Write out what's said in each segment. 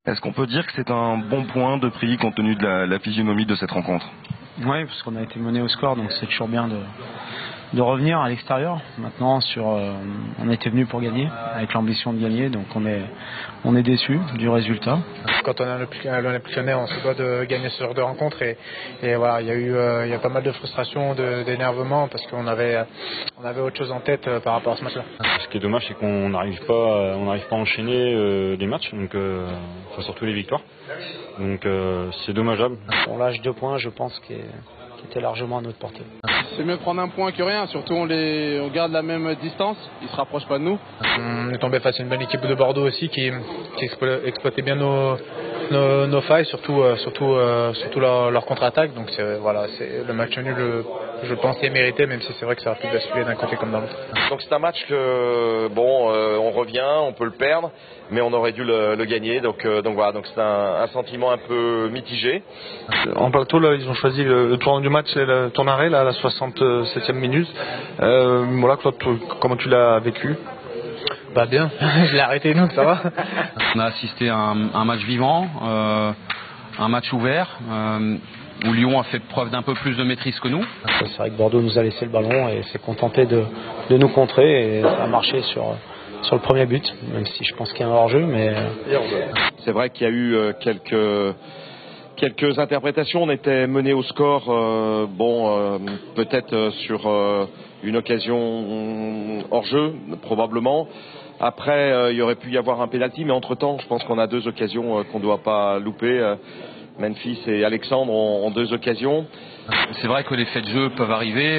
Est-ce qu'on peut dire que c'est un bon point de prix compte tenu de la physionomie de cette rencontre? Oui, parce qu'on a été mené au score, donc c'est toujours bien de revenir à l'extérieur. Maintenant, on était venu pour gagner, avec l'ambition de gagner, donc on est déçu du résultat. Quand on est l'Olympique Lyonnais, on se doit de gagner ce genre de rencontre et voilà, il y a pas mal de frustration, d'énervement parce qu'on avait autre chose en tête par rapport à ce match-là. Ce qui est dommage, c'est qu'on n'arrive pas à enchaîner les matchs, donc enfin, surtout les victoires. Donc c'est dommageable. On lâche 2 points, je pense, qui était largement à notre portée. C'est mieux de prendre un point que rien, surtout on garde la même distance, ils se rapprochent pas de nous. On est tombé face à une bonne équipe de Bordeaux aussi qui exploitait bien nos failles, surtout leur contre-attaque. Donc voilà, c'est le match nul, je pense, est mérité, même si c'est vrai que ça aurait pu basculer d'un côté comme d'un autre. Donc c'est un match que on revient, on peut le perdre, mais on aurait dû le gagner. Donc voilà, donc c'est un sentiment un peu mitigé. En plateau, là, ils ont choisi le tournant du match, c'est ton arrêt là, à la 67e minute. Voilà, Claude, comment tu l'as vécu? Bah bien, je l'ai arrêté, donc ça va. On a assisté à un match vivant, un match ouvert, où Lyon a fait preuve d'un peu plus de maîtrise que nous. C'est vrai que Bordeaux nous a laissé le ballon et s'est contenté de nous contrer, et ça a marché sur le premier but, même si je pense qu'il y a un hors-jeu. Mais c'est vrai qu'il y a eu quelques interprétations. On était mené au score, peut-être sur une occasion hors jeu, probablement. Après, il y aurait pu y avoir un pénalty, mais entre-temps, je pense qu'on a 2 occasions qu'on ne doit pas louper. Memphis et Alexandre ont 2 occasions. C'est vrai que les faits de jeu peuvent arriver.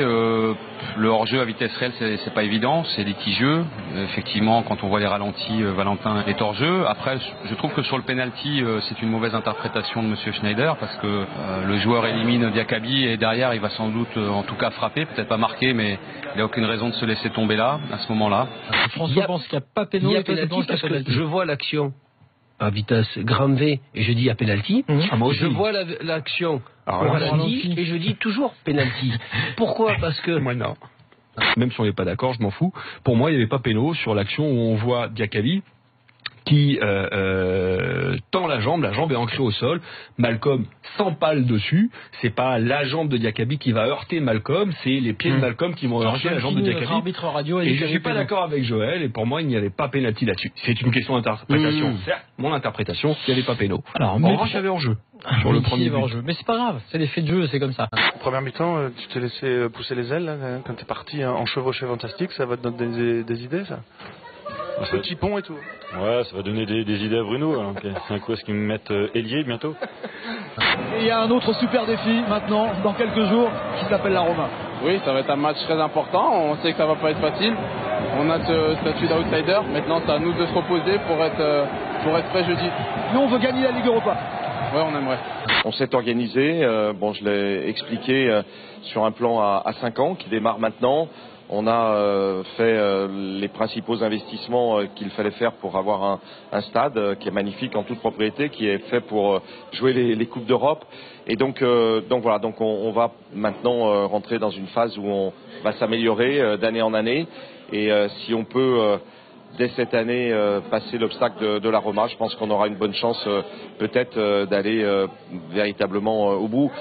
Le hors-jeu à vitesse réelle, c'est pas évident, c'est litigieux. Effectivement, quand on voit les ralentis, Valentin est hors-jeu. Après, je trouve que sur le penalty, c'est une mauvaise interprétation de Monsieur Schneider, parce que le joueur élimine Diakaby et derrière, il va sans doute, en tout cas, frapper, peut-être pas marquer, mais il n'y a aucune raison de se laisser tomber là, à ce moment-là. François pense qu'il n'y a pas pénal. Il y a pénalty parce que je vois l'action à vitesse grand V et je dis à pénalty. Je vois l'action au ralenti et je dis toujours pénalty. Pourquoi? Parce que moi non. Même si on n'est pas d'accord, je m'en fous. Pour moi, il n'y avait pas péno sur l'action où on voit Diakaby qui tend la jambe est ancrée au sol, Malcolm s'empale dessus, c'est pas la jambe de Diakaby qui va heurter Malcolm, c'est les pieds de Malcolm qui vont heurter la jambe de Diakaby. Et je suis pas d'accord avec Joël, et pour moi il n'y avait pas pénalty là-dessus. C'est une question d'interprétation, certes, mon interprétation, il n'y avait pas péno. Alors, en revanche, il y avait hors-jeu. Sur le premier but. Mais c'est pas grave, c'est l'effet de jeu, c'est comme ça. Première mi-temps, tu t'es laissé pousser les ailes là, quand t'es parti en chevauché fantastique, ça va te donner des idées, ça? Un petit pont et tout. Ouais, ça va donner des idées à Bruno. Hein. C'est un coup, est-ce qu'ils me mettent ailier bientôt? Et il y a un autre super défi maintenant, dans quelques jours, qui s'appelle la Roma. Oui, ça va être un match très important. On sait que ça va pas être facile. On a ce statut d'outsider. Maintenant, c'est à nous de se reposer pour être prêt jeudi. Nous, on veut gagner la Ligue Europa. Ouais, on aimerait. On s'est organisé. Je l'ai expliqué sur un plan à 5 ans qui démarre maintenant. On a fait les principaux investissements qu'il fallait faire pour avoir un stade qui est magnifique en toute propriété, qui est fait pour jouer les Coupes d'Europe. Et donc voilà, donc on va maintenant rentrer dans une phase où on va s'améliorer d'année en année. Et si on peut dès cette année passer l'obstacle de la Roma, je pense qu'on aura une bonne chance peut-être d'aller véritablement au bout.